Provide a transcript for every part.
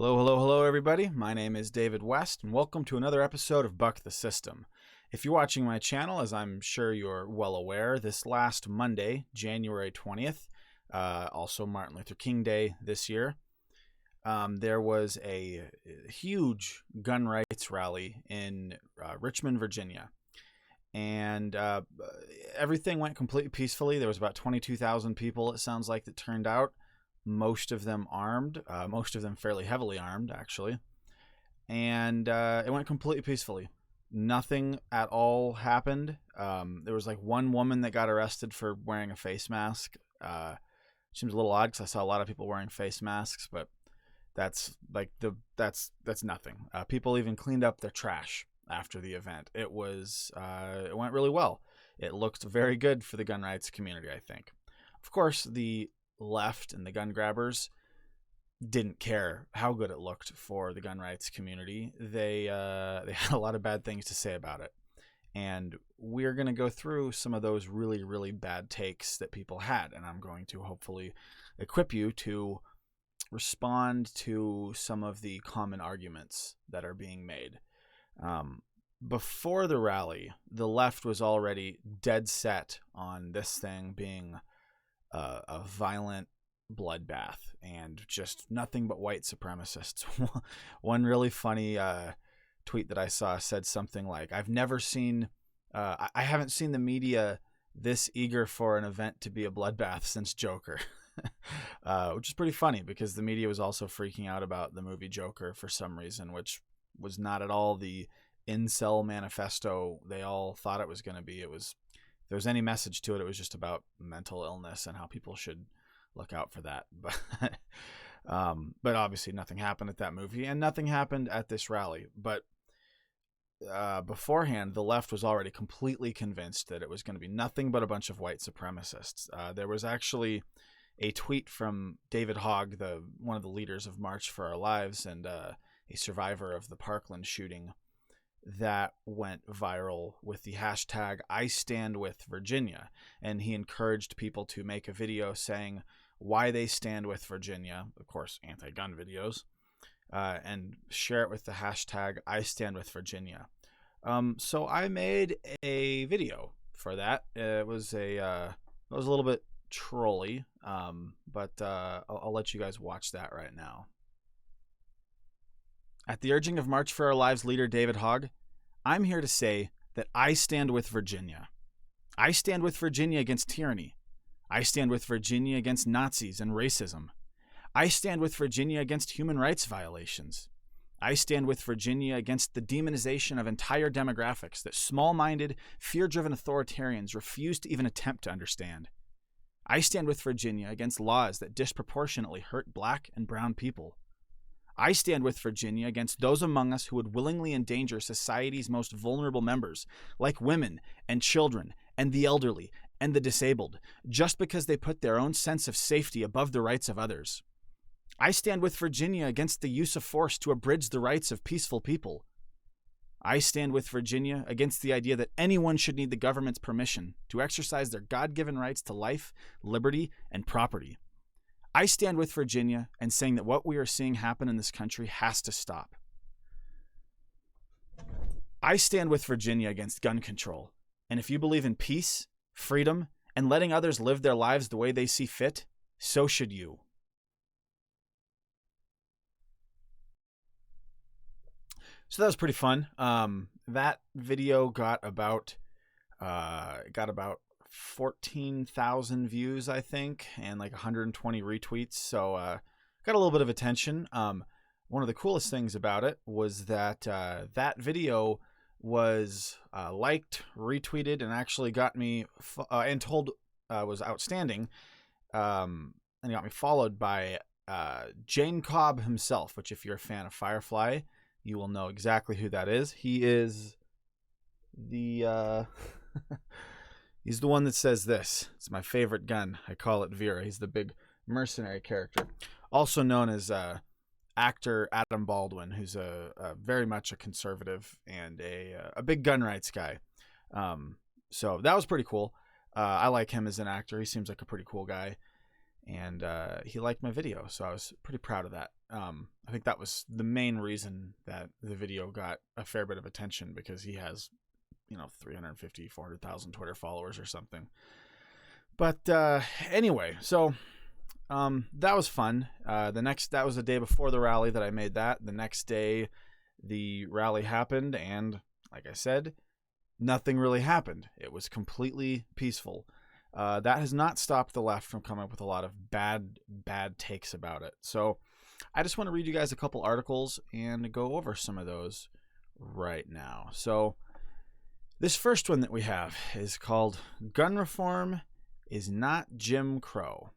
Hello, hello, hello, everybody. My name is David West, and welcome to another episode of Buck the System. If you're watching my channel, as I'm sure you're well aware, this last Monday, January 20th, also Martin Luther King Day this year, there was a huge gun rights rally in Richmond, Virginia. And everything went completely peacefully. There was about 22,000 people, it sounds like, that turned out. Most of them armed, most of them fairly heavily armed, actually. And it went completely peacefully. Nothing at all happened. There was like one woman that got arrested for wearing a face mask. Seems a little odd because I saw a lot of people wearing face masks, but that's nothing. People even cleaned up their trash after the event. It went really well. It looked very good for the gun rights community, I think. Of course, the left and the gun grabbers didn't care how good it looked for the gun rights community. They had a lot of bad things to say about it. And we're going to go through some of those really, really bad takes that people had. And I'm going to hopefully equip you to respond to some of the common arguments that are being made. Before the rally, the left was already dead set on this thing being a violent bloodbath and just nothing but white supremacists. One really funny tweet that I saw said something like, I haven't seen the media this eager for an event to be a bloodbath since Joker. Which is pretty funny because the media was also freaking out about the movie Joker for some reason, which was not at all the incel manifesto they all thought it was going to be. If there was any message to it, it was just about mental illness and how people should look out for that. But obviously nothing happened at that movie and nothing happened at this rally. But beforehand, the left was already completely convinced that it was going to be nothing but a bunch of white supremacists. There was actually a tweet from David Hogg, one of the leaders of March for Our Lives and a survivor of the Parkland shooting, that went viral with the hashtag #IStandWithVirginia. And he encouraged people to make a video saying why they stand with Virginia, of course, anti-gun videos, and share it with the hashtag #IStandWithVirginia. So I made a video for that. It was a little bit trolly, but I'll let you guys watch that right now. At the urging of March for Our Lives leader David Hogg, I'm here to say that I stand with Virginia. I stand with Virginia against tyranny. I stand with Virginia against Nazis and racism. I stand with Virginia against human rights violations. I stand with Virginia against the demonization of entire demographics that small-minded, fear-driven authoritarians refuse to even attempt to understand. I stand with Virginia against laws that disproportionately hurt black and brown people. I stand with Virginia against those among us who would willingly endanger society's most vulnerable members, like women and children and the elderly and the disabled, just because they put their own sense of safety above the rights of others. I stand with Virginia against the use of force to abridge the rights of peaceful people. I stand with Virginia against the idea that anyone should need the government's permission to exercise their God-given rights to life, liberty, and property. I stand with Virginia and saying that what we are seeing happen in this country has to stop. I stand with Virginia against gun control. And if you believe in peace, freedom, and letting others live their lives the way they see fit, so should you. So that was pretty fun. That video got about 14,000 views, I think, and like 120 retweets. So got a little bit of attention. One of the coolest things about it was that that video was liked, retweeted, and actually got me and told was outstanding. And it got me followed by Jane Cobb himself, which if you're a fan of Firefly, you will know exactly who that is. He is the he's the one that says this. It's my favorite gun. I call it Vera. He's the big mercenary character, also known as actor Adam Baldwin, who's very much a conservative and a big gun rights guy. So that was pretty cool. I like him as an actor. He seems like a pretty cool guy. and he liked my video, so I was pretty proud of that. I think that was the main reason that the video got a fair bit of attention, because he has, 350, 400,000 Twitter followers or something. But anyway, so that was fun. That was the day before the rally that I made that. The next day, the rally happened, and like I said, nothing really happened. It was completely peaceful. That has not stopped the left from coming up with a lot of bad takes about it. So I just want to read you guys a couple articles and go over some of those right now. So this first one that we have is called "Gun Reform is Not Jim Crow: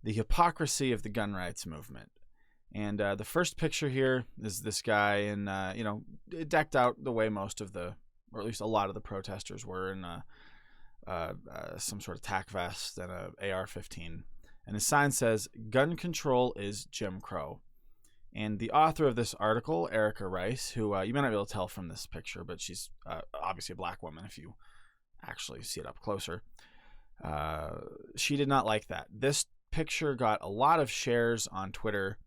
The Hypocrisy of the Gun Rights Movement." And the first picture here is this guy in, decked out the way most of the, or at least a lot of the protesters were, in some sort of tack vest and a AR-15. And his sign says, "Gun control is Jim Crow." And the author of this article, Erica Rice, who you may not be able to tell from this picture, but she's obviously a black woman if you actually see it up closer. She did not like that. This picture got a lot of shares on Twitter,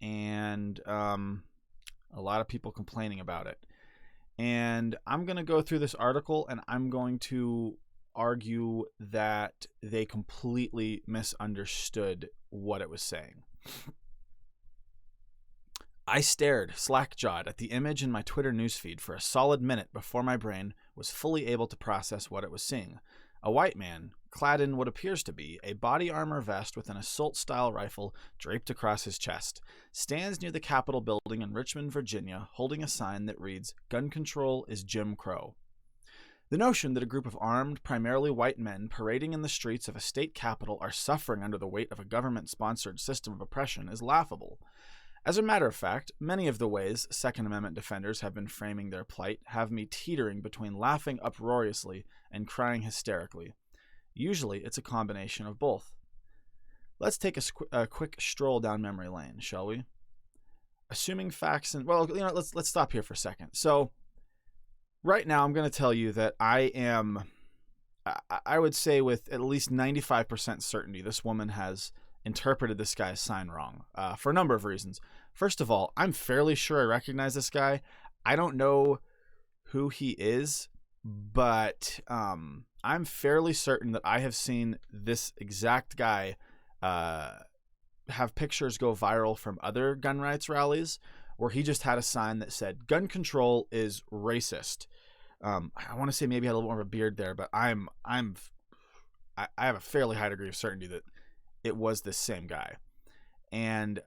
and a lot of people complaining about it. And I'm going to go through this article, and I'm going to argue that they completely misunderstood what it was saying. "I stared, slack-jawed, at the image in my Twitter newsfeed for a solid minute before my brain was fully able to process what it was seeing. A white man, clad in what appears to be a body armor vest with an assault-style rifle draped across his chest, stands near the Capitol building in Richmond, Virginia, holding a sign that reads, 'Gun control is Jim Crow.' The notion that a group of armed, primarily white men parading in the streets of a state capital are suffering under the weight of a government-sponsored system of oppression is laughable. As a matter of fact, many of the ways Second Amendment defenders have been framing their plight have me teetering between laughing uproariously and crying hysterically. Usually, it's a combination of both. Let's take a quick stroll down memory lane, shall we? Assuming facts and... Well, let's stop here for a second. So, right now, I'm going to tell you that I would say with at least 95% certainty, this woman has interpreted this guy's sign wrong, for a number of reasons. First of all, I'm fairly sure I recognize this guy. I don't know who he is, but I'm fairly certain that I have seen this exact guy have pictures go viral from other gun rights rallies where he just had a sign that said, "Gun control is racist." I want to say maybe he had a little more of a beard there, but I have a fairly high degree of certainty that it was this same guy. And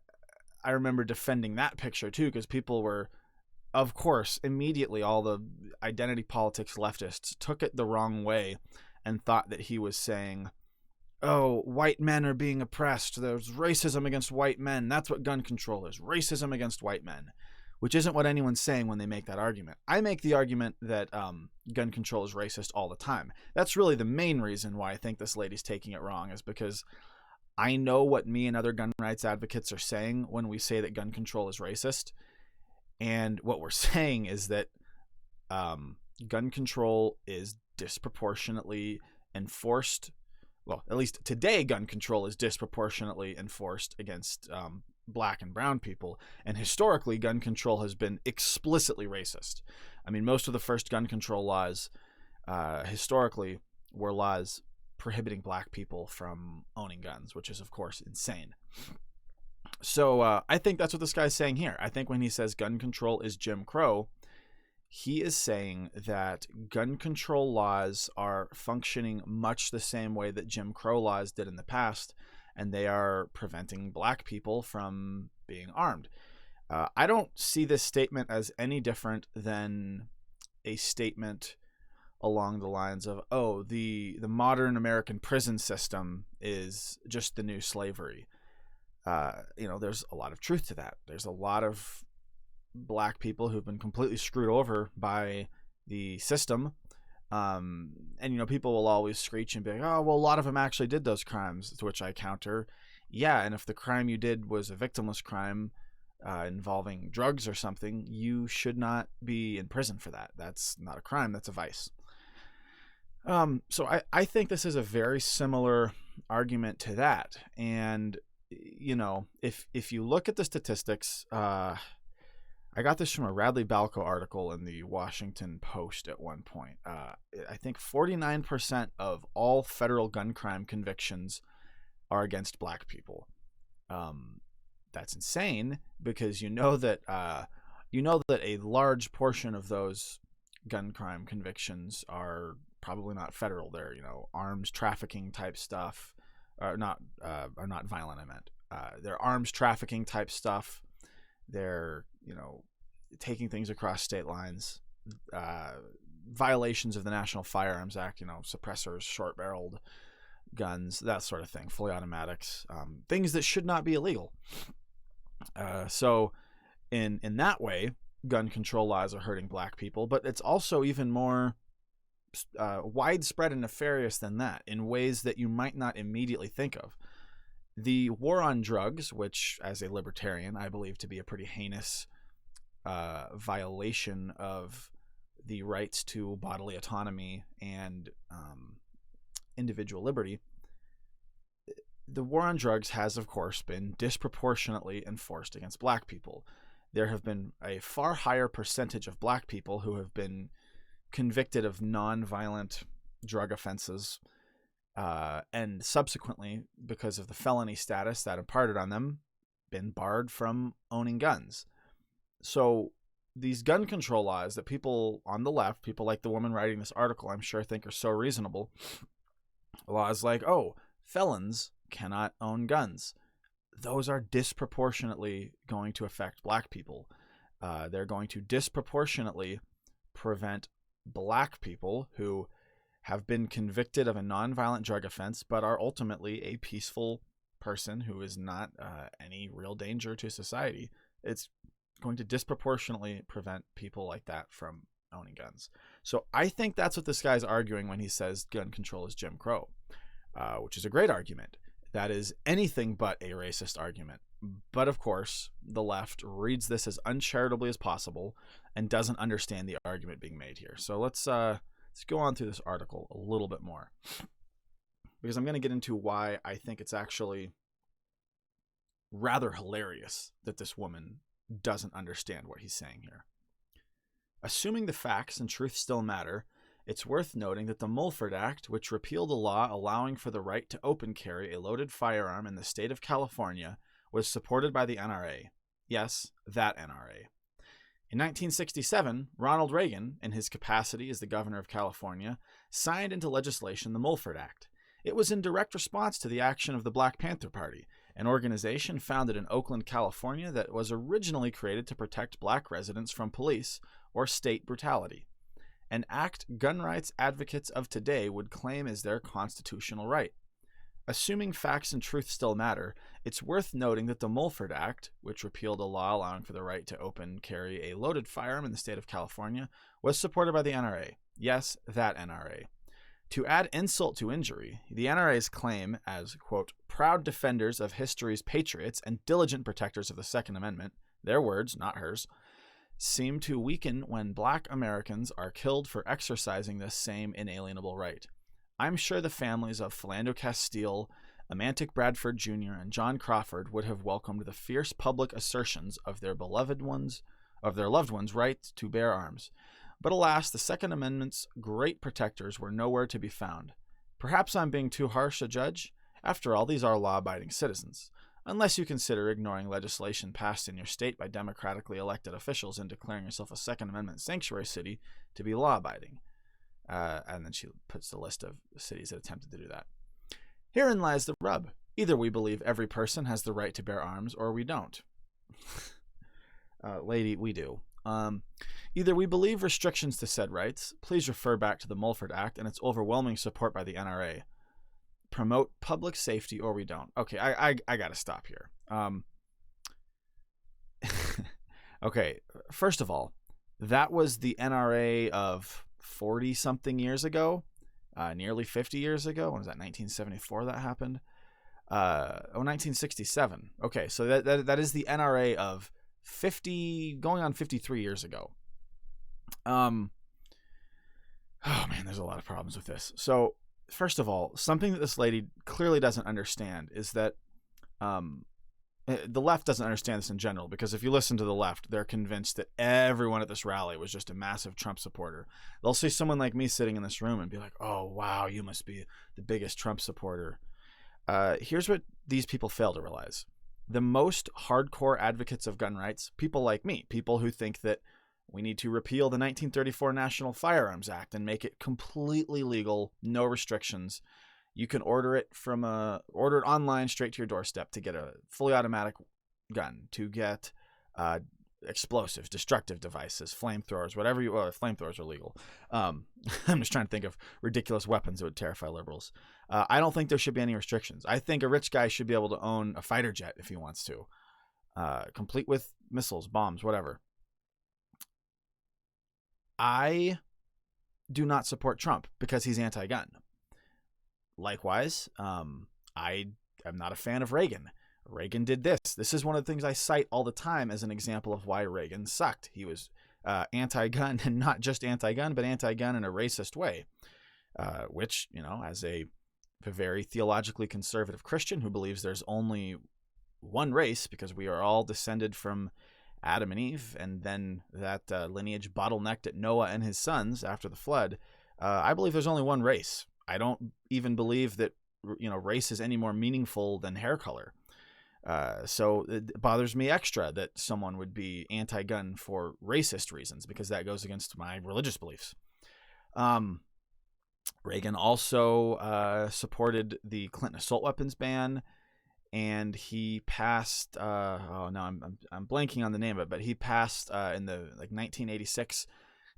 I remember defending that picture too, because people were, of course, immediately, all the identity politics leftists took it the wrong way and thought that he was saying, "Oh, white men are being oppressed. There's racism against white men. That's what gun control is. Racism against white men," which isn't what anyone's saying when they make that argument. I make the argument that gun control is racist all the time. That's really the main reason why I think this lady's taking it wrong, is because I know what me and other gun rights advocates are saying when we say that gun control is racist. And what we're saying is that gun control is disproportionately enforced. Well, at least today, gun control is disproportionately enforced against black and brown people. And historically, gun control has been explicitly racist. I mean, most of the first gun control laws historically were laws prohibiting black people from owning guns, which is, of course, insane. So I think that's what this guy's saying here. I think when he says gun control is Jim Crow, he is saying that gun control laws are functioning much the same way that Jim Crow laws did in the past, and they are preventing black people from being armed. I don't see this statement as any different than a statement along the lines of, oh, the modern American prison system is just the new slavery. There's a lot of truth to that. There's a lot of black people who've been completely screwed over by the system. People will always screech and be like, oh, well, a lot of them actually did those crimes, to which I counter, yeah, and if the crime you did was a victimless crime involving drugs or something, you should not be in prison for that. That's not a crime, that's a vice. So I think this is a very similar argument to that. And, if you look at the statistics, I got this from a Radley Balco article in the Washington Post at one point. I think 49% of all federal gun crime convictions are against black people. That's insane, because that a large portion of those gun crime convictions are probably not federal. They're arms trafficking type stuff, or not violent. I meant they're arms trafficking type stuff. They're taking things across state lines, violations of the National Firearms Act, suppressors, short-barreled guns, that sort of thing, fully automatics, things that should not be illegal. So in that way, gun control laws are hurting black people, but it's also even more widespread and nefarious than that, in ways that you might not immediately think of. The war on drugs, which as a libertarian I believe to be a pretty heinous violation of the rights to bodily autonomy and individual liberty, the war on drugs has, of course, been disproportionately enforced against black people. There have been a far higher percentage of black people who have been convicted of non-violent drug offenses, and subsequently, because of the felony status that imparted on them, been barred from owning guns. So these gun control laws that people on the left, people like the woman writing this article, I'm sure think are so reasonable. Laws like, felons cannot own guns. Those are disproportionately going to affect black people. They're going to disproportionately prevent black people who have been convicted of a nonviolent drug offense but are ultimately a peaceful person who is not any real danger to society. It's going to disproportionately prevent people like that from owning guns. So I think that's what this guy's arguing when he says gun control is Jim Crow, which is a great argument. That is anything but a racist argument. But of course, the left reads this as uncharitably as possible and doesn't understand the argument being made here. So let's go on through this article a little bit more, because I'm going to get into why I think it's actually rather hilarious that this woman doesn't understand what he's saying here. Assuming the facts and truth still matter, it's worth noting that the Mulford Act, which repealed a law allowing for the right to open carry a loaded firearm in the state of California, was supported by the NRA. Yes, that NRA. In 1967, Ronald Reagan, in his capacity as the governor of California, signed into legislation the Mulford Act. It was in direct response to the action of the Black Panther Party, an organization founded in Oakland, California that was originally created to protect black residents from police or state brutality. An act gun rights advocates of today would claim is their constitutional right. Assuming facts and truth still matter, it's worth noting that the Mulford Act, which repealed a law allowing for the right to open carry a loaded firearm in the state of California, was supported by the NRA. Yes, that NRA. To add insult to injury, the NRA's claim as, quote, proud defenders of history's patriots and diligent protectors of the Second Amendment, their words, not hers, seem to weaken when black Americans are killed for exercising this same inalienable right. I'm sure the families of Philando Castile, Amantic Bradford Jr., and John Crawford would have welcomed the fierce public assertions of their loved ones' right to bear arms. But alas, the Second Amendment's great protectors were nowhere to be found. Perhaps I'm being too harsh a judge. After all, these are law-abiding citizens. Unless you consider ignoring legislation passed in your state by democratically elected officials and declaring yourself a Second Amendment sanctuary city to be law-abiding. And then she puts the list of cities that attempted to do that. Herein lies the rub. Either we believe every person has the right to bear arms, or we don't. Lady, we do. Either we believe restrictions to said rights. Please refer back to the Mulford Act and its overwhelming support by the NRA. Promote public safety, or we don't. Okay, I gotta stop here. Okay, first of all, that was the NRA of 40-something years ago, nearly 50 years ago. When was that, 1974 that happened? 1967. Okay, so that is the NRA of 50, going on 53 years ago. Oh man, there's a lot of problems with this. So first of all, something that this lady clearly doesn't understand is that the left doesn't understand this in general, because if you listen to the left, they're convinced that everyone at this rally was just a massive Trump supporter. They'll see someone like me sitting in this room and be like, oh, wow, you must be the biggest Trump supporter. Here's what these people fail to realize. The most hardcore advocates of gun rights, people like me, people who think that we need to repeal the 1934 National Firearms Act and make it completely legal, no restrictions. You can order it online straight to your doorstep to get a fully automatic gun, to get explosives, destructive devices, flamethrowers, whatever you. Well, flamethrowers are legal. I'm just trying to think of ridiculous weapons that would terrify liberals. I don't think there should be any restrictions. I think a rich guy should be able to own a fighter jet if he wants to, complete with missiles, bombs, whatever. I do not support Trump because he's anti-gun. Likewise, I am not a fan of Reagan. Reagan did this. This is one of the things I cite all the time as an example of why Reagan sucked. He was anti-gun, and not just anti-gun, but anti-gun in a racist way, which, as a very theologically conservative Christian who believes there's only one race because we are all descended from Adam and Eve, and then that lineage bottlenecked at Noah and his sons after the flood, I believe there's only one race. I don't even believe that race is any more meaningful than hair color. So it bothers me extra that someone would be anti-gun for racist reasons, because that goes against my religious beliefs. Reagan also supported the Clinton assault weapons ban, and he passed. I'm blanking on the name of it, but he passed in the 1986.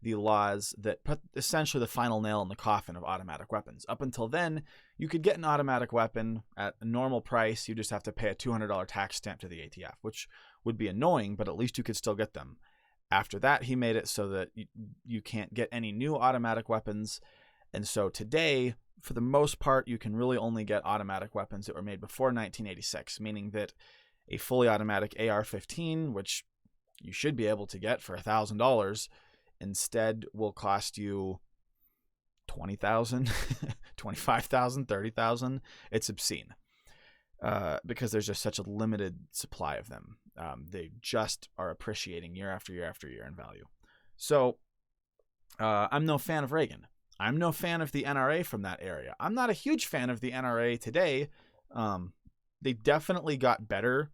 The laws that put essentially the final nail in the coffin of automatic weapons. Up until then, you could get an automatic weapon at a normal price. You just have to pay a $200 tax stamp to the ATF, which would be annoying, but at least you could still get them. After that, he made it so that you can't get any new automatic weapons. And so today, for the most part, you can really only get automatic weapons that were made before 1986, meaning that a fully automatic AR-15, which you should be able to get for $1,000, instead will cost you $20,000, $25,000, $30,000. It's obscene because there's just such a limited supply of them. They just are appreciating year after year after year in value. So I'm no fan of Reagan. I'm no fan of the NRA from that area. I'm not a huge fan of the NRA today. They definitely got better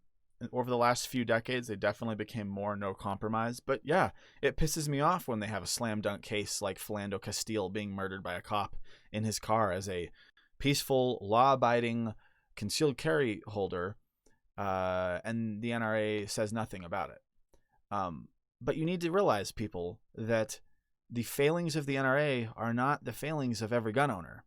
over the last few decades. They definitely became more no compromise. But yeah, it pisses me off when they have a slam dunk case like Philando Castile being murdered by a cop in his car as a peaceful, law-abiding, concealed carry holder, and the NRA says nothing about it. But you need to realize, people, that the failings of the NRA are not the failings of every gun owner.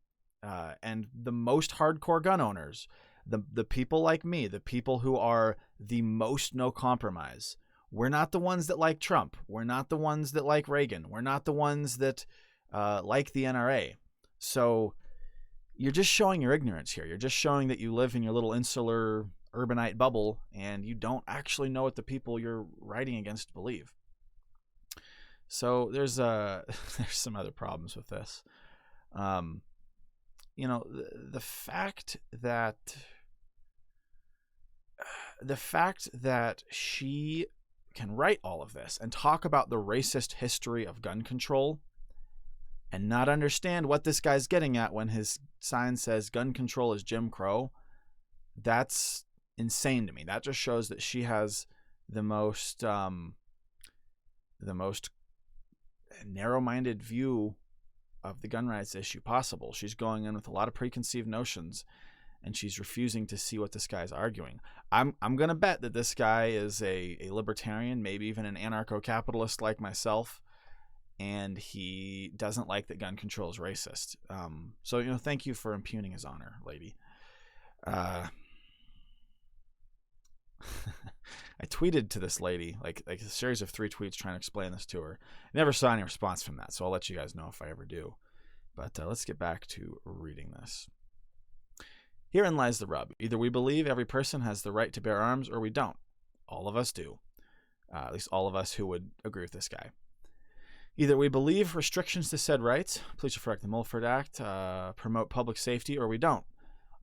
And the most hardcore gun owners, the people like me, the people who are the most no compromise, we're not the ones that like Trump. We're not the ones that like Reagan. We're not the ones that like the NRA. So you're just showing your ignorance here. You're just showing that you live in your little insular urbanite bubble and you don't actually know what the people you're writing against believe. So there's some other problems with this. The fact that she can write all of this and talk about the racist history of gun control and not understand what this guy's getting at when his sign says gun control is Jim Crow, that's insane to me. That just shows that she has the most narrow-minded view of the gun rights issue possible. She's going in with a lot of preconceived notions, and she's refusing to see what this guy's arguing. I'm going to bet that this guy is a libertarian, maybe even an anarcho-capitalist like myself, and he doesn't like that gun control is racist. So thank you for impugning his honor, lady. I tweeted to this lady, like a series of 3 tweets trying to explain this to her. I never saw any response from that, so I'll let you guys know if I ever do. But let's get back to reading this. Herein lies the rub. Either we believe every person has the right to bear arms, or we don't. All of us do. At least all of us who would agree with this guy. Either we believe restrictions to said rights, please refer to the Mulford Act, promote public safety, or we don't.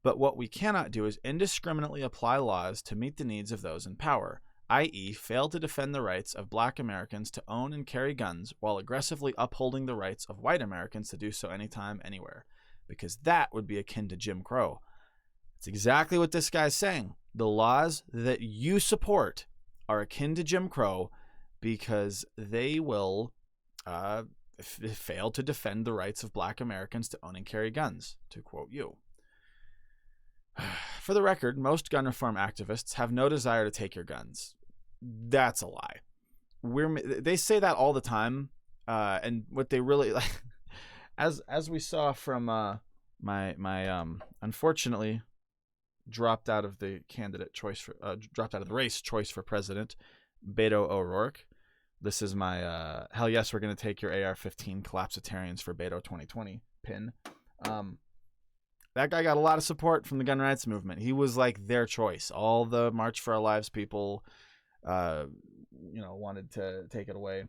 But what we cannot do is indiscriminately apply laws to meet the needs of those in power, i.e., fail to defend the rights of black Americans to own and carry guns while aggressively upholding the rights of white Americans to do so anytime, anywhere. Because that would be akin to Jim Crow. It's exactly what this guy's saying. The laws that you support are akin to Jim Crow because they will fail to defend the rights of black Americans to own and carry guns, to quote you. For the record, most gun reform activists have no desire to take your guns. That's a lie. They say that all the time, and what they really like, as we saw from my unfortunately dropped out of the race choice for president, Beto O'Rourke. This is my hell yes, we're gonna take your AR-15 collapsitarians for Beto 2020 pin. That guy got a lot of support from the gun rights movement. He was like their choice. All the March for Our Lives people, wanted to take away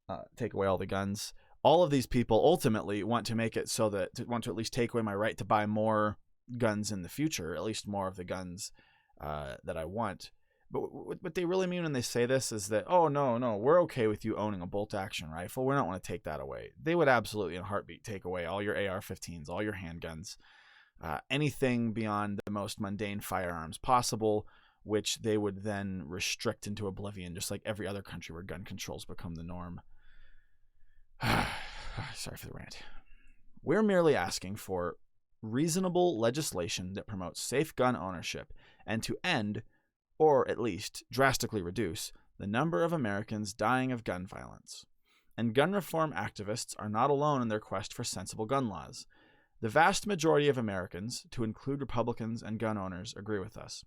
all the guns. All of these people ultimately want to make it so that want to at least take away my right to buy more guns in the future, at least more of the guns that I want. But what they really mean when they say this is that, oh, no, we're okay with you owning a bolt-action rifle. We don't want to take that away. They would absolutely in a heartbeat take away all your AR-15s, all your handguns, anything beyond the most mundane firearms possible, which they would then restrict into oblivion, just like every other country where gun controls become the norm. Sorry for the rant. We're merely asking for reasonable legislation that promotes safe gun ownership and to end, or at least drastically reduce, the number of Americans dying of gun violence. And gun reform activists are not alone in their quest for sensible gun laws. The vast majority of Americans, to include Republicans and gun owners, agree with us.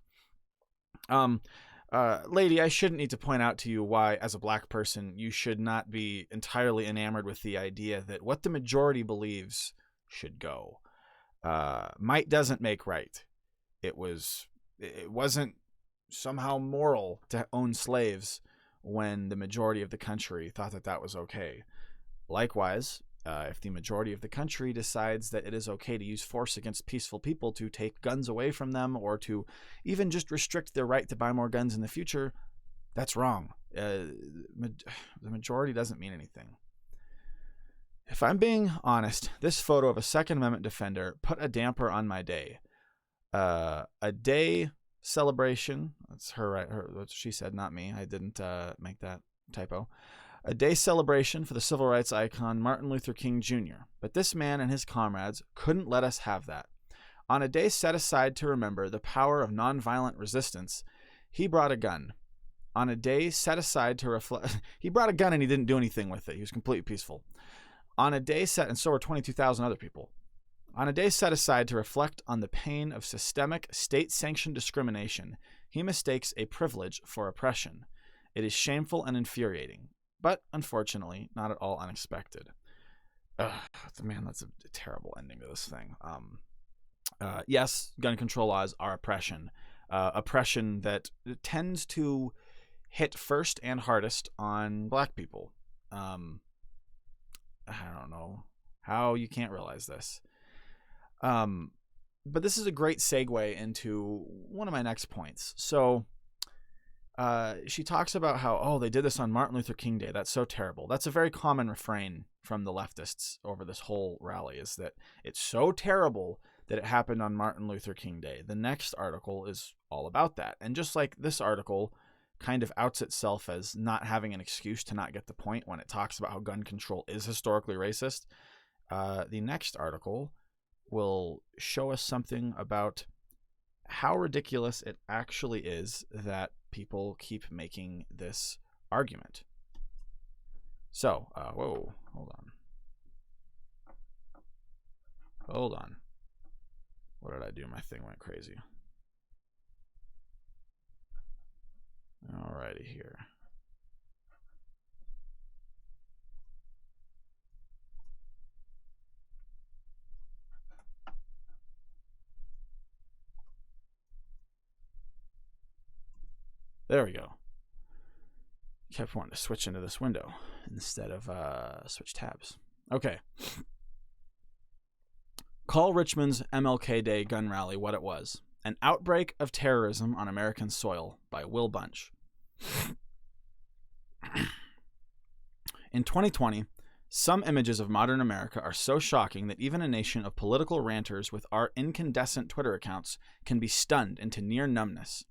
Lady, I shouldn't need to point out to you why, as a black person, you should not be entirely enamored with the idea that what the majority believes should go. Might doesn't make right. It wasn't somehow moral to own slaves when the majority of the country thought that was okay. Likewise, if the majority of the country decides that it is okay to use force against peaceful people to take guns away from them or to even just restrict their right to buy more guns in the future, that's wrong. The majority doesn't mean anything. If I'm being honest, this photo of a Second Amendment defender put a damper on my day. A day celebration. That's her, right? What she said, not me. I didn't make that typo. A day celebration for the civil rights icon Martin Luther King Jr. But this man and his comrades couldn't let us have that. On a day set aside to remember the power of nonviolent resistance, he brought a gun. On a day set aside to reflect, he brought a gun and he didn't do anything with it. He was completely peaceful. On a day set, and so were 22,000 other people. On a day set aside to reflect on the pain of systemic, state-sanctioned discrimination, he mistakes a privilege for oppression. It is shameful and infuriating, but unfortunately, not at all unexpected. Man, that's a terrible ending to this thing. Yes, gun control laws are oppression. Oppression that tends to hit first and hardest on black people. I don't know how you can't realize this. But this is a great segue into one of my next points. So she talks about how, they did this on Martin Luther King Day. That's so terrible. That's a very common refrain from the leftists over this whole rally, is that it's so terrible that it happened on Martin Luther King Day. The next article is all about that. And just like this article kind of outs itself as not having an excuse to not get the point when it talks about how gun control is historically racist, the next article will show us something about how ridiculous it actually is that people keep making this argument. So, whoa, hold on. What did I do? My thing went crazy. Alrighty here. There we go. Kept wanting to switch into this window instead of switch tabs. Okay. Call Richmond's MLK Day gun rally what it was: an outbreak of terrorism on American soil, by Will Bunch. In 2020, some images of modern America are so shocking that even a nation of political ranters with our incandescent Twitter accounts can be stunned into near numbness.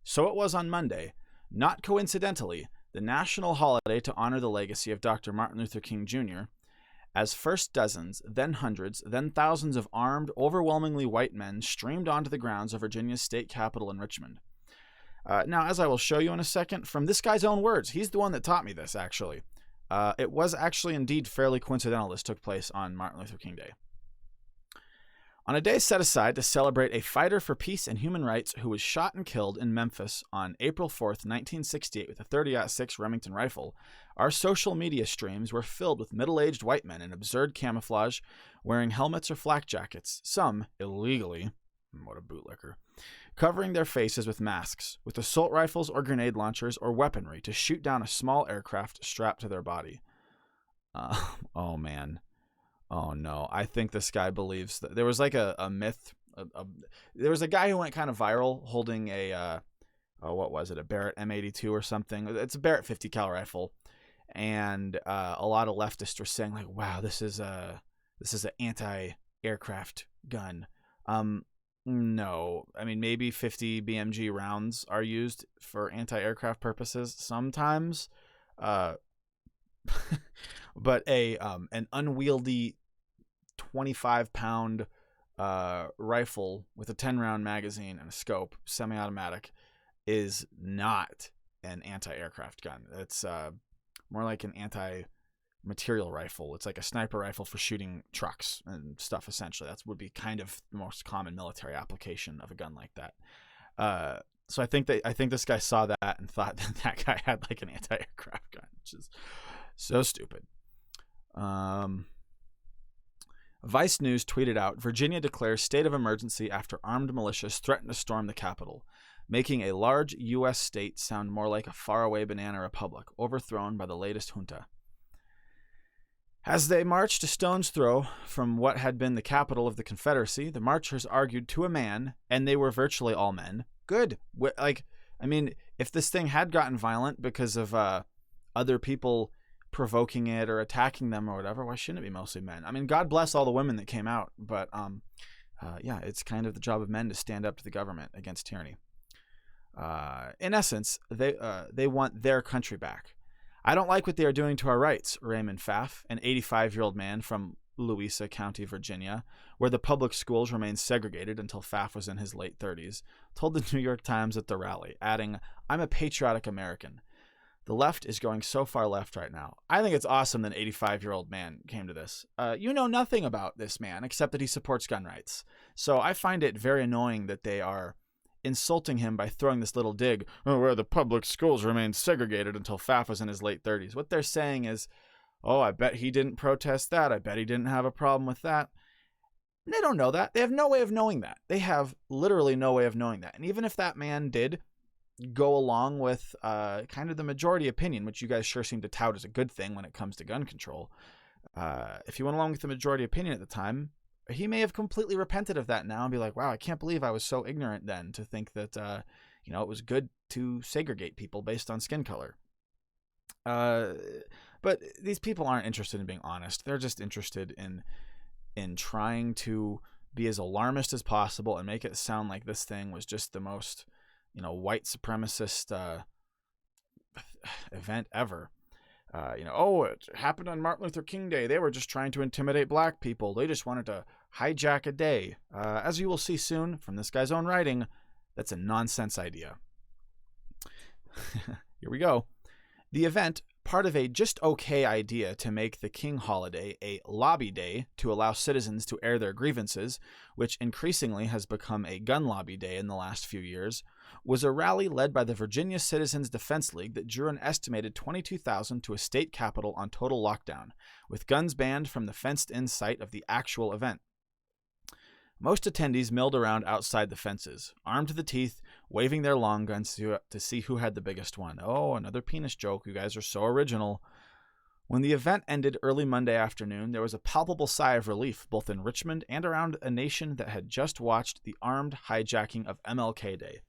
So it was on Monday, not coincidentally, the national holiday to honor the legacy of Dr. Martin Luther King Jr., as first dozens, then hundreds, then thousands of armed, overwhelmingly white men streamed onto the grounds of Virginia's state capitol in Richmond. Now, as I will show you in a second, from this guy's own words, he's the one that taught me this, actually. It was actually indeed fairly coincidental this took place on Martin Luther King Day. On a day set aside to celebrate a fighter for peace and human rights who was shot and killed in Memphis on April 4th, 1968 with a .30-06 Remington rifle, our social media streams were filled with middle-aged white men in absurd camouflage, wearing helmets or flak jackets, some illegally, what a bootlicker, covering their faces with masks, with assault rifles or grenade launchers or weaponry to shoot down a small aircraft strapped to their body. Oh, man. Oh, no. I think this guy believes that there was like a myth. There was a guy who went kind of viral holding a, what was it? A Barrett M82 or something. It's a Barrett 50 cal rifle. And a lot of leftists were saying like, wow, this is an anti-aircraft gun. No, I mean, maybe 50 BMG rounds are used for anti-aircraft purposes sometimes. But an unwieldy 25-pound rifle with a 10-round magazine and a scope, semi-automatic, is not an anti-aircraft gun. It's more like an anti-material rifle. It's like a sniper rifle for shooting trucks and stuff, essentially. That would be kind of the most common military application of a gun like that. So I think this guy saw that and thought that guy had like an anti-aircraft gun, which is so stupid. Vice News tweeted out, Virginia declares state of emergency after armed militias threaten to storm the Capitol, making a large U.S. state sound more like a faraway banana republic overthrown by the latest junta. As they marched a stone's throw from what had been the capital of the Confederacy, the marchers argued to a man, and they were virtually all men. Good. If this thing had gotten violent because of other people provoking it or attacking them or whatever, why shouldn't it be mostly men? I mean, God bless all the women that came out, but it's kind of the job of men to stand up to the government against tyranny. In essence, they want their country back. I don't like what they are doing to our rights, Raymond Pfaff, an 85-year-old man from Louisa County, Virginia, where the public schools remained segregated until Pfaff was in his late 30s, told the New York Times at the rally, adding, I'm a patriotic American. The left is going so far left right now. I think it's awesome that an 85-year-old man came to this. You know nothing about this man except that he supports gun rights. So I find it very annoying that they are insulting him by throwing this little dig, where the public schools remained segregated until Pfaff was in his late 30s. What they're saying is, oh, I bet he didn't protest that. I bet he didn't have a problem with that. And they don't know that. They have no way of knowing that. They have literally no way of knowing that. And even if that man did go along with kind of the majority opinion, which you guys sure seem to tout as a good thing when it comes to gun control, if he went along with the majority opinion at the time, he may have completely repented of that now and be like, wow, I can't believe I was so ignorant then to think that, it was good to segregate people based on skin color. But these people aren't interested in being honest. They're just interested in trying to be as alarmist as possible and make it sound like this thing was just the most, white supremacist event ever. It happened on Martin Luther King Day. They were just trying to intimidate black people. They just wanted to hijack a day. As you will see soon from this guy's own writing, that's a nonsense idea. Here we go. The event, part of a just okay idea to make the King holiday a lobby day to allow citizens to air their grievances, which increasingly has become a gun lobby day in the last few years, was a rally led by the Virginia Citizens Defense League that drew an estimated 22,000 to a state capitol on total lockdown, with guns banned from the fenced-in site of the actual event. Most attendees milled around outside the fences, armed to the teeth, waving their long guns to see who had the biggest one. Oh, another penis joke. You guys are so original. When the event ended early Monday afternoon, there was a palpable sigh of relief both in Richmond and around a nation that had just watched the armed hijacking of MLK Day.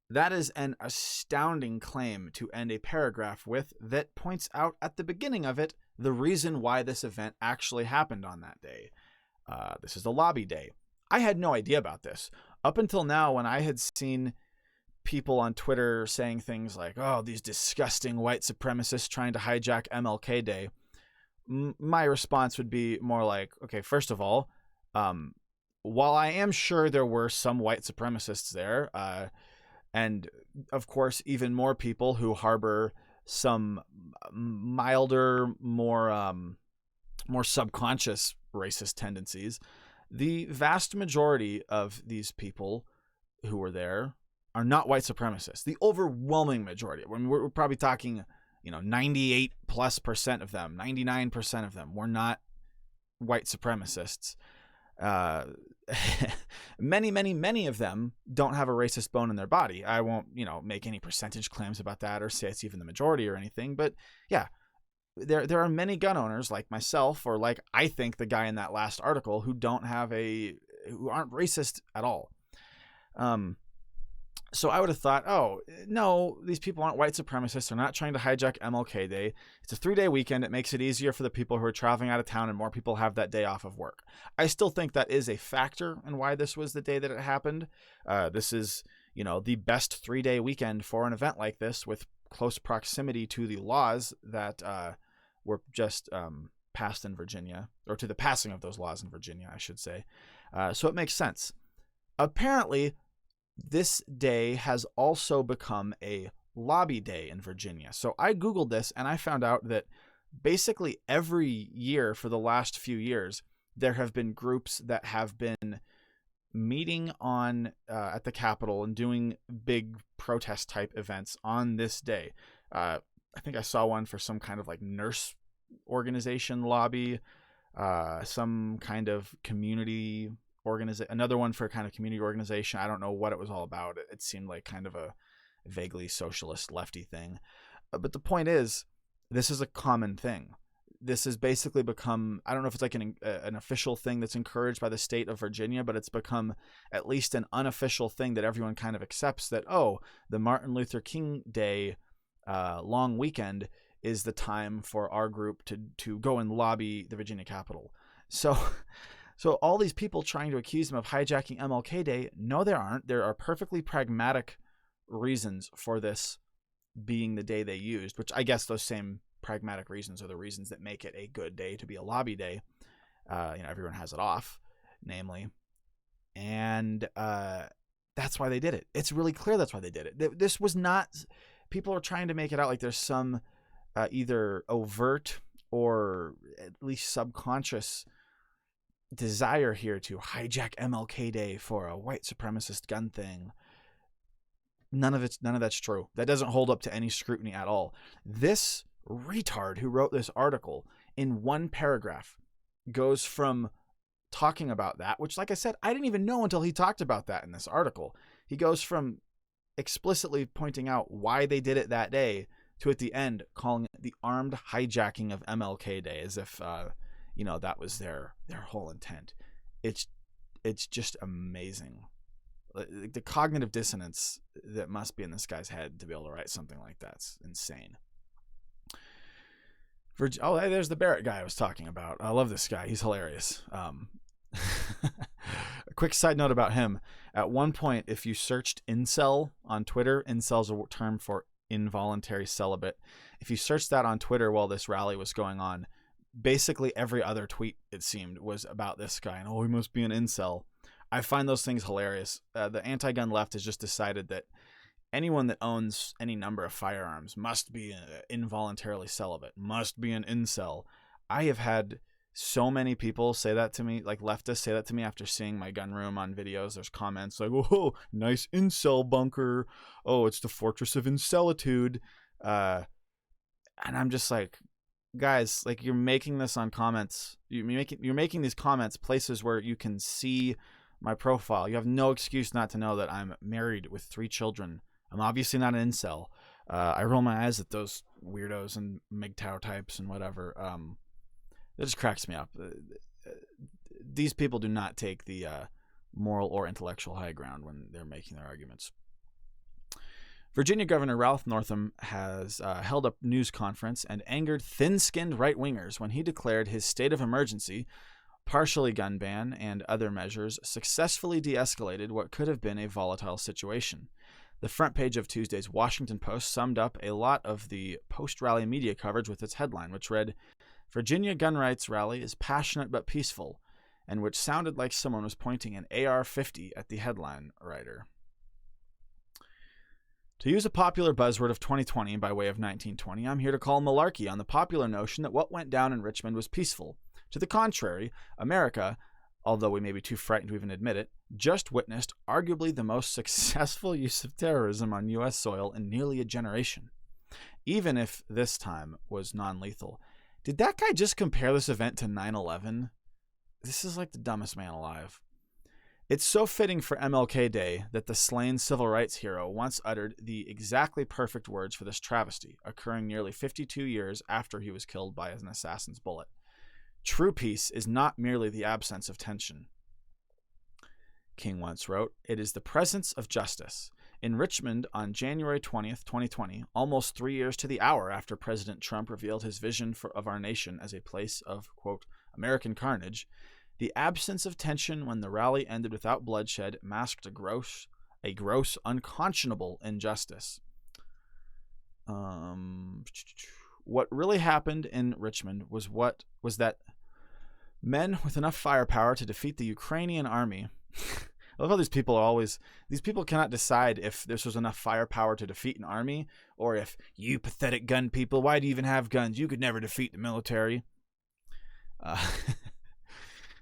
That is an astounding claim to end a paragraph with that points out at the beginning of it the reason why this event actually happened on that day. This is the lobby day. I had no idea about this. Up until now, when I had seen people on Twitter saying things like, oh, these disgusting white supremacists trying to hijack MLK Day, my response would be more like, okay, first of all, while I am sure there were some white supremacists there, and of course, even more people who harbor some milder, more subconscious racist tendencies, the vast majority of these people who were there are not white supremacists. The overwhelming majority. We're probably talking, 98+% of them, 99% of them were not white supremacists. Many of them don't have a racist bone in their body. I won't, make any percentage claims about that or say it's even the majority or anything. But yeah, there are many gun owners like myself, or like I think the guy in that last article, who aren't racist at all. So I would have thought, oh, no, these people aren't white supremacists. They're not trying to hijack MLK Day. It's a 3-day weekend. It makes it easier for the people who are traveling out of town, and more people have that day off of work. I still think that is a factor in why this was the day that it happened. This is, the best 3-day weekend for an event like this, with close proximity to the laws that were just passed in Virginia, or to the passing of those laws in Virginia, I should say. So it makes sense. Apparently, this day has also become a lobby day in Virginia. So I Googled this and I found out that basically every year for the last few years, there have been groups that have been meeting at the Capitol and doing big protest type events on this day. I think I saw one for some kind of like nurse organization lobby, some kind of community another one for a kind of community organization. I don't know what it was all about. It seemed like kind of a vaguely socialist lefty thing. But the point is, this is a common thing. This has basically become, I don't know if it's like an official thing that's encouraged by the state of Virginia, but it's become at least an unofficial thing that everyone kind of accepts, that, oh, the Martin Luther King Day long weekend is the time for our group to go and lobby the Virginia Capitol. So all these people trying to accuse them of hijacking MLK Day, no, there aren't. There are perfectly pragmatic reasons for this being the day they used, which I guess those same pragmatic reasons are the reasons that make it a good day to be a lobby day. Everyone has it off, namely. And that's why they did it. It's really clear that's why they did it. This was not... People are trying to make it out like there's some either overt or at least subconscious desire here to hijack MLK Day for a white supremacist gun thing. None of that's true. That doesn't hold up to any scrutiny at all. This retard who wrote this article in one paragraph goes from talking about that, which, like I said, I didn't even know until he talked about that in this article. He goes from explicitly pointing out why they did it that day to at the end calling it the armed hijacking of MLK Day, as if that was their whole intent. It's just amazing. The cognitive dissonance that must be in this guy's head to be able to write something like that's insane. Oh, hey, there's the Barrett guy I was talking about. I love this guy. He's hilarious. A quick side note about him. At one point, if you searched incel on Twitter, incel's a term for involuntary celibate. If you searched that on Twitter while this rally was going on, basically every other tweet, it seemed, was about this guy. And, oh, he must be an incel. I find those things hilarious. The anti-gun left has just decided that anyone that owns any number of firearms must be involuntarily celibate, must be an incel. I have had so many people say that to me, like leftists say that to me after seeing my gun room on videos. There's comments like, oh, nice incel bunker. Oh, it's the fortress of incelitude. And I'm just like, guys, like, you're making this on comments. You're making these comments places where you can see my profile, you have no excuse not to know that I'm married with 3 children. I'm obviously not an incel. I roll my eyes at those weirdos and MGTOW types and whatever. It just cracks me up. These people do not take the moral or intellectual high ground when they're making their arguments. Virginia Governor Ralph Northam has held a news conference and angered thin-skinned right-wingers when he declared his state of emergency, partially gun ban, and other measures successfully de-escalated what could have been a volatile situation. The front page of Tuesday's Washington Post summed up a lot of the post-rally media coverage with its headline, which read, "Virginia gun rights rally is passionate but peaceful," and which sounded like someone was pointing an AR-50 at the headline writer. To use a popular buzzword of 2020 by way of 1920, I'm here to call malarkey on the popular notion that what went down in Richmond was peaceful. To the contrary, America, although we may be too frightened to even admit it, just witnessed arguably the most successful use of terrorism on U.S. soil in nearly a generation, even if this time was non-lethal. Did that guy just compare this event to 9/11? This is like the dumbest man alive. It's so fitting for MLK Day that the slain civil rights hero once uttered the exactly perfect words for this travesty, occurring nearly 52 years after he was killed by an assassin's bullet. "True peace is not merely the absence of tension," King once wrote. "It is the presence of justice." In Richmond on January 20th, 2020, almost 3 years to the hour after President Trump revealed his vision of our nation as a place of, quote, American carnage, the absence of tension when the rally ended without bloodshed masked a gross, unconscionable injustice. What really happened in Richmond was that men with enough firepower to defeat the Ukrainian army. I love how these people cannot decide if this was enough firepower to defeat an army, or if, you pathetic gun people, why do you even have guns? You could never defeat the military.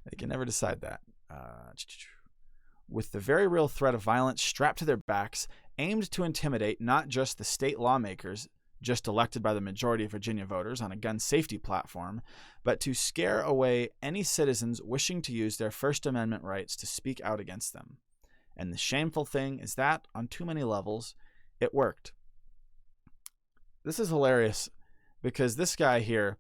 They can never decide that. With the very real threat of violence strapped to their backs, aimed to intimidate not just the state lawmakers just elected by the majority of Virginia voters on a gun safety platform, but to scare away any citizens wishing to use their First Amendment rights to speak out against them. And the shameful thing is that, on too many levels, it worked. This is hilarious because this guy here,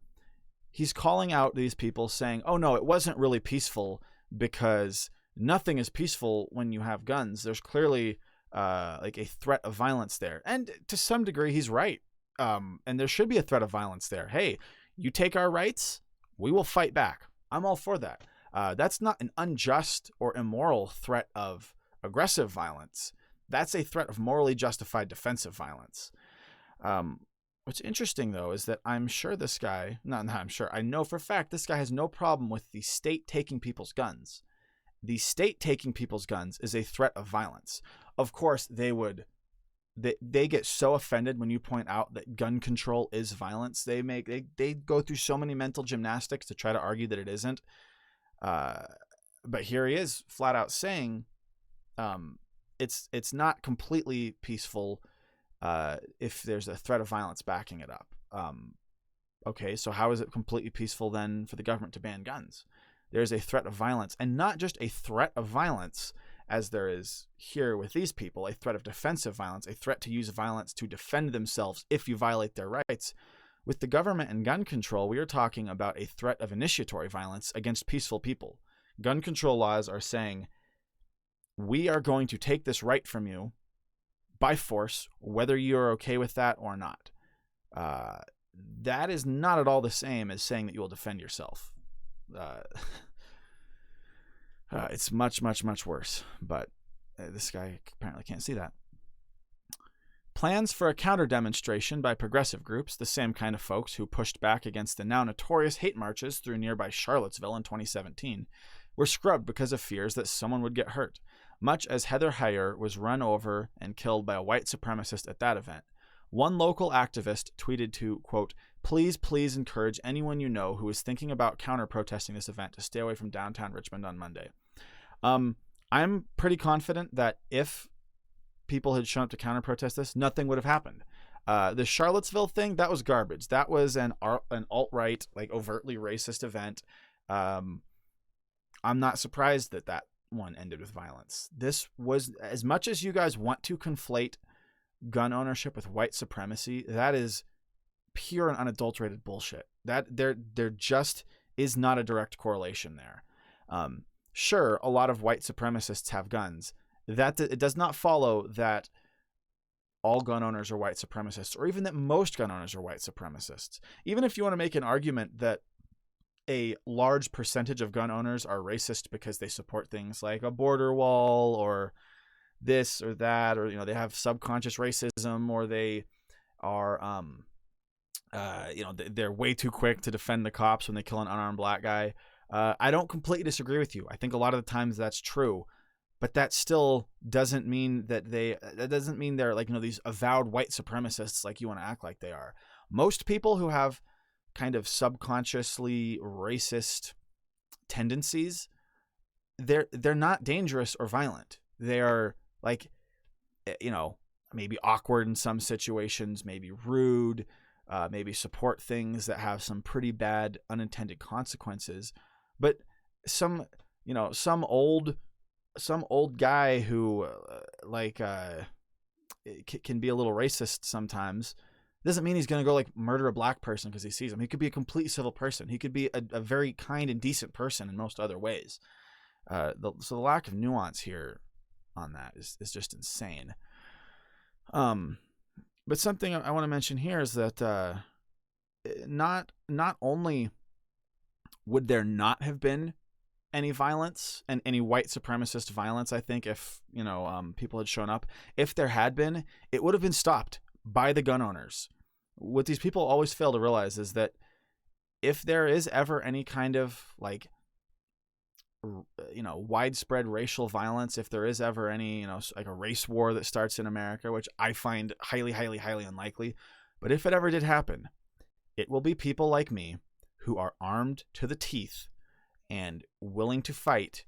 he's calling out these people saying, oh no, it wasn't really peaceful because nothing is peaceful when you have guns. There's clearly like a threat of violence there. And to some degree, he's right. And there should be a threat of violence there. Hey, you take our rights, we will fight back. I'm all for that. That's not an unjust or immoral threat of aggressive violence. That's a threat of morally justified defensive violence. What's interesting, though, is that I'm sure this guy, I know for a fact this guy has no problem with the state taking people's guns. The state taking people's guns is a threat of violence. Of course, they get so offended when you point out that gun control is violence. They go through so many mental gymnastics to try to argue that it isn't. But here he is flat out saying it's not completely peaceful if there's a threat of violence backing it up. Okay, so how is it completely peaceful then for the government to ban guns? There's a threat of violence, and not just a threat of violence as there is here with these people, a threat of defensive violence, a threat to use violence to defend themselves if you violate their rights. With the government and gun control, we are talking about a threat of initiatory violence against peaceful people. Gun control laws are saying, we are going to take this right from you by force, whether you're okay with that or not. That is not at all the same as saying that you will defend yourself. It's much, much, much worse, but this guy apparently can't see that. Plans for a counter-demonstration by progressive groups, the same kind of folks who pushed back against the now notorious hate marches through nearby Charlottesville in 2017, were scrubbed because of fears that someone would get hurt, much as Heather Heyer was run over and killed by a white supremacist at that event. One local activist tweeted to, quote, please encourage anyone you know who is thinking about counter-protesting this event to stay away from downtown Richmond on Monday. I'm pretty confident that if people had shown up to counter-protest this, nothing would have happened. The Charlottesville thing, that was garbage. That was an alt-right, like overtly racist event. I'm not surprised that one ended with violence. This was, as much as you guys want to conflate gun ownership with white supremacy, that is pure and unadulterated bullshit. That there just is not a direct correlation there. Sure, a lot of white supremacists have guns. That it does not follow that all gun owners are white supremacists, or even that most gun owners are white supremacists. Even if you want to make an argument that a large percentage of gun owners are racist because they support things like a border wall or this or that, or they have subconscious racism, or they are they're way too quick to defend the cops when they kill an unarmed black guy. I don't completely disagree with you. I think a lot of the times that's true, but that still doesn't mean that they're like, these avowed white supremacists like you want to act like they are. Most people who have kind of subconsciously racist tendencies, they're not dangerous or violent. They are like, maybe awkward in some situations, maybe rude, maybe support things that have some pretty bad unintended consequences. But some old guy who can be a little racist sometimes doesn't mean he's going to go like murder a black person because he sees him. He could be a complete civil person. He could be a very kind and decent person in most other ways. So the lack of nuance here on that is just insane. But something I want to mention here is that not only would there not have been any violence and any white supremacist violence, I think, if people had shown up, if there had been, it would have been stopped by the gun owners. What these people always fail to realize is that if there is ever any kind of widespread racial violence, if there is ever any, like a race war that starts in America, which I find highly, highly, highly unlikely, but if it ever did happen, it will be people like me who are armed to the teeth and willing to fight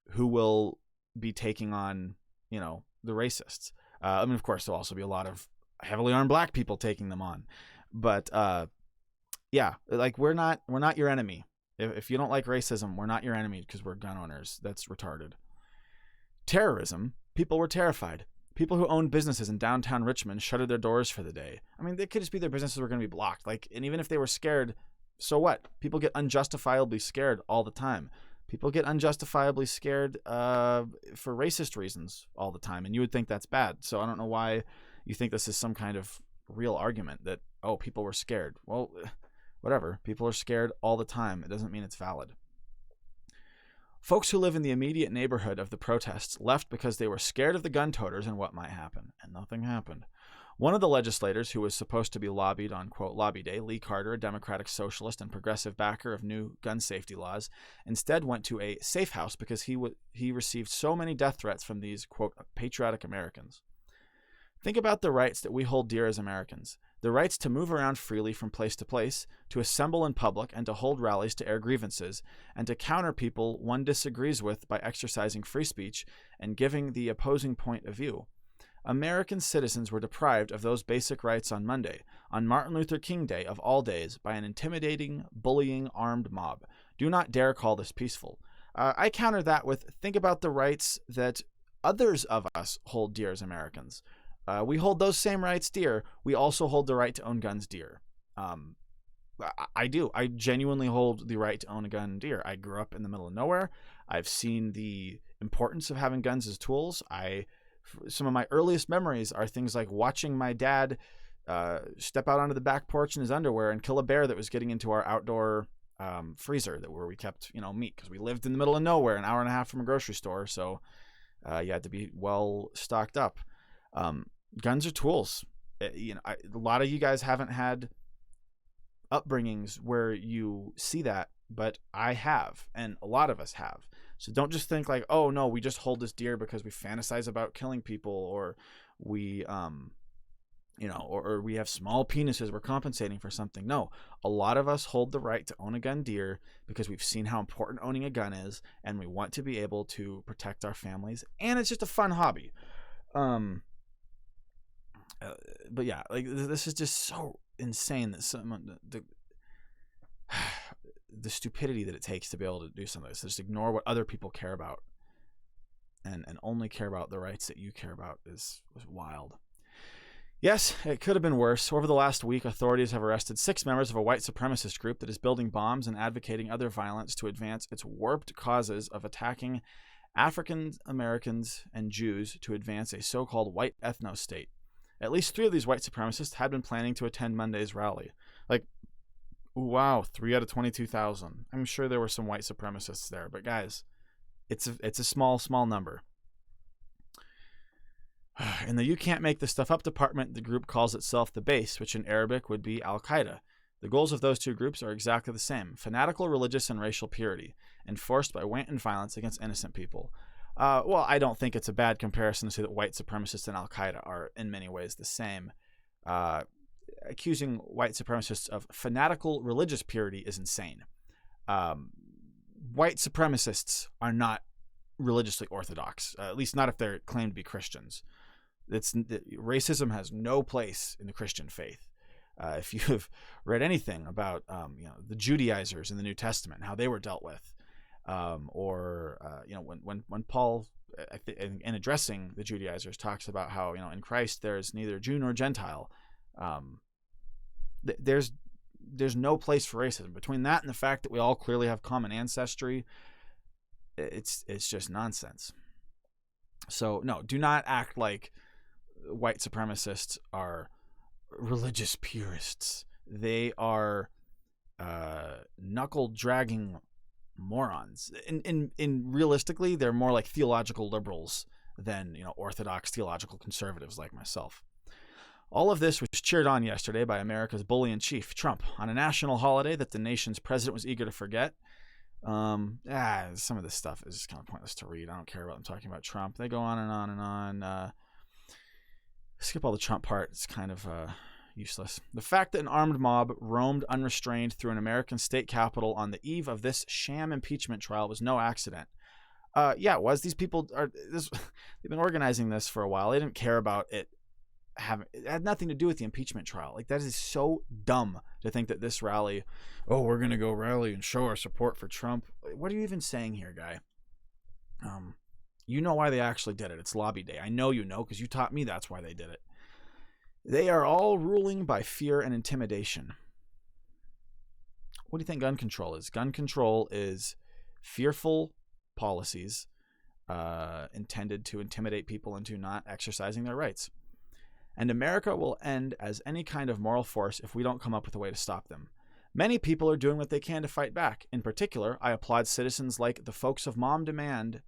who will be taking on, the racists. Of course, there'll also be a lot of heavily armed black people taking them on. But yeah, like we're not your enemy. If you don't like racism, we're not your enemy because we're gun owners. That's retarded. Terrorism, people were terrified. People who owned businesses in downtown Richmond shuttered their doors for the day. I mean, they could just be their businesses were going to be blocked. And even if they were scared, so what? People get unjustifiably scared all the time. People get unjustifiably scared for racist reasons all the time, and you would think that's bad. So I don't know why you think this is some kind of real argument that, oh, people were scared. Well, whatever. People are scared all the time. It doesn't mean it's valid. Folks who live in the immediate neighborhood of the protests left because they were scared of the gun toters and what might happen, and nothing happened. One of the legislators who was supposed to be lobbied on, quote, lobby day, Lee Carter, a Democratic socialist and progressive backer of new gun safety laws, instead went to a safe house because he received so many death threats from these, quote, patriotic Americans. Think about the rights that we hold dear as Americans. The rights to move around freely from place to place, to assemble in public and to hold rallies to air grievances, and to counter people one disagrees with by exercising free speech and giving the opposing point of view. American citizens were deprived of those basic rights on Monday, on Martin Luther King Day of all days, by an intimidating, bullying, armed mob. Do not dare call this peaceful. I counter that with, think about the rights that others of us hold dear as Americans. We hold those same rights dear. We also hold the right to own guns dear. I do. I genuinely hold the right to own a gun dear. I grew up in the middle of nowhere. I've seen the importance of having guns as tools. Some of my earliest memories are things like watching my dad step out onto the back porch in his underwear and kill a bear that was getting into our outdoor freezer where we kept meat, because we lived in the middle of nowhere, an hour and a half from a grocery store, so you had to be well stocked up. Guns are tools. A lot of you guys haven't had upbringings where you see that, but I have, and a lot of us have. So don't just think like, oh no, we just hold this dear because we fantasize about killing people, or we or we have small penises, we're compensating for something. No, a lot of us hold the right to own a gun dear because we've seen how important owning a gun is, and we want to be able to protect our families, and it's just a fun hobby. But yeah, like this is just so insane that the stupidity that it takes to be able to do something like this, to just ignore what other people care about. and only care about the rights that you care about was wild. Yes, it could have been worse. Over the last week, authorities have arrested 6 members of a white supremacist group that is building bombs and advocating other violence to advance its warped causes of attacking African Americans and Jews to advance a so-called white ethno-state. At least 3 of these white supremacists had been planning to attend Monday's rally. Like, wow, 3 out of 22,000. I'm sure there were some white supremacists there, but guys, it's a small number. In the You Can't Make This Stuff Up department, the group calls itself the Base, which in Arabic would be Al-Qaeda. The goals of those 2 groups are exactly the same: fanatical religious and racial purity, enforced by wanton violence against innocent people. Well, I don't think it's a bad comparison to say that white supremacists and Al-Qaeda are in many ways the same. Accusing white supremacists of fanatical religious purity is insane. White supremacists are not religiously orthodox, at least not if they're claimed to be Christians. Racism has no place in the Christian faith. If you've read anything about the Judaizers in the New Testament and how they were dealt with, when Paul, in addressing the Judaizers, talks about how in Christ there's neither Jew nor Gentile, there's no place for racism. Between that and the fact that we all clearly have common ancestry, it's just nonsense. So no, do not act like white supremacists are religious purists. They are knuckle dragging morons. In realistically, they're more like theological liberals than orthodox theological conservatives like myself. All of this was cheered on yesterday by America's bully in chief, Trump, on a national holiday that the nation's president was eager to forget. Some of this stuff is kind of pointless to read. I don't care about them talking about Trump. They go on and on and on. Skip all the Trump part. It's kind of useless. The fact that an armed mob roamed unrestrained through an American state capitol on the eve of this sham impeachment trial was no accident. Yeah, it was. These people they've been organizing this for a while. They didn't care about it. It had nothing to do with the impeachment trial. Like, that is so dumb to think that this rally, we're going to go rally and show our support for Trump. What are you even saying here, guy? You know why they actually did it. It's lobby day. I know you know because you taught me that's why they did it. They are all ruling by fear and intimidation. What do you think gun control is? Gun control is fearful policies intended to intimidate people into not exercising their rights. And America will end as any kind of moral force if we don't come up with a way to stop them. Many people are doing what they can to fight back. In particular, I applaud citizens like the folks of Moms Demand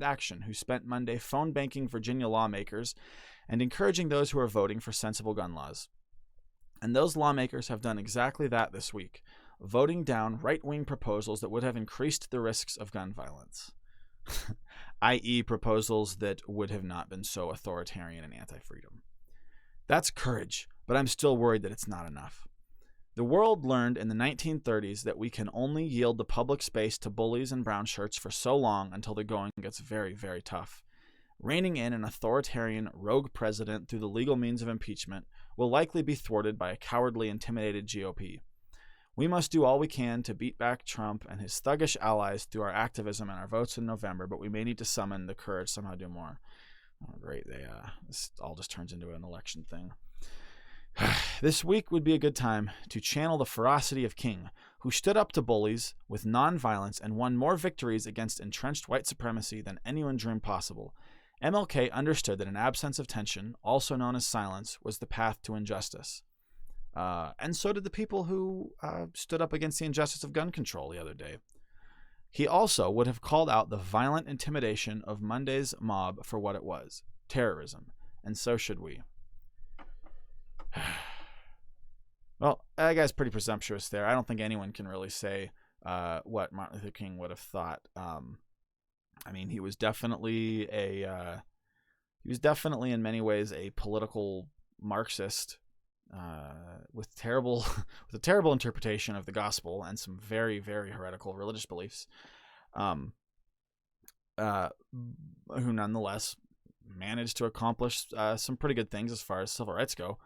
Action, who spent Monday phone banking Virginia lawmakers and encouraging those who are voting for sensible gun laws. And those lawmakers have done exactly that this week, voting down right-wing proposals that would have increased the risks of gun violence, i.e. proposals that would have not been so authoritarian and anti-freedom. That's courage, but I'm still worried that it's not enough. The world learned in the 1930s that we can only yield the public space to bullies and brown shirts for so long until the going gets very, very tough. Reining in an authoritarian, rogue president through the legal means of impeachment will likely be thwarted by a cowardly, intimidated GOP. We must do all we can to beat back Trump and his thuggish allies through our activism and our votes in November, but we may need to summon the courage to somehow do more. Oh, great. This all just turns into an election thing. This week would be a good time to channel the ferocity of King, who stood up to bullies with nonviolence and won more victories against entrenched white supremacy than anyone dreamed possible. MLK understood that an absence of tension, also known as silence, was the path to injustice. And so did the people who stood up against the injustice of gun control the other day. He also would have called out the violent intimidation of Monday's mob for what it was, terrorism, and so should we. Well, that guy's pretty presumptuous there. I don't think anyone can really say what Martin Luther King would have thought. I mean, he was definitely in many ways a political Marxist with a terrible interpretation of the gospel and some very, very heretical religious beliefs, who nonetheless managed to accomplish some pretty good things as far as civil rights go.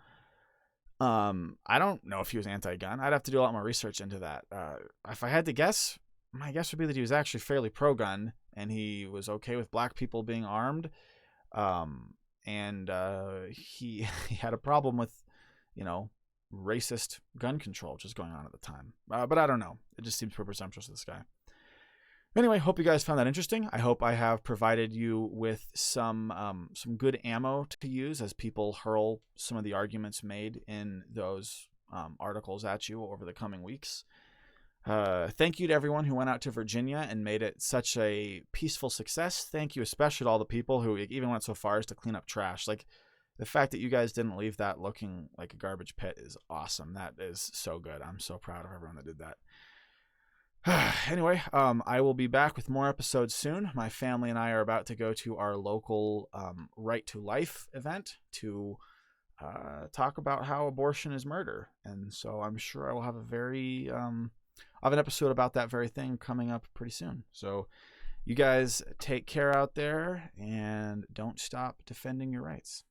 I don't know if he was anti-gun. I'd have to do a lot more research into that. If I had to guess, my guess would be that he was actually fairly pro-gun and he was okay with black people being armed. And he he had a problem with, racist gun control, which was going on at the time. But I don't know. It just seems pretty presumptuous of this guy. Anyway, hope you guys found that interesting. I hope I have provided you with some good ammo to use as people hurl some of the arguments made in those articles at you over the coming weeks. Thank you to everyone who went out to Virginia and made it such a peaceful success. Thank you especially to all the people who even went so far as to clean up trash. Like, the fact that you guys didn't leave that looking like a garbage pit is awesome. That is so good. I'm so proud of everyone that did that. Anyway, I will be back with more episodes soon. My family and I are about to go to our local Right to Life event to talk about how abortion is murder. And so I'm sure I will have an episode about that very thing coming up pretty soon. So you guys take care out there and don't stop defending your rights.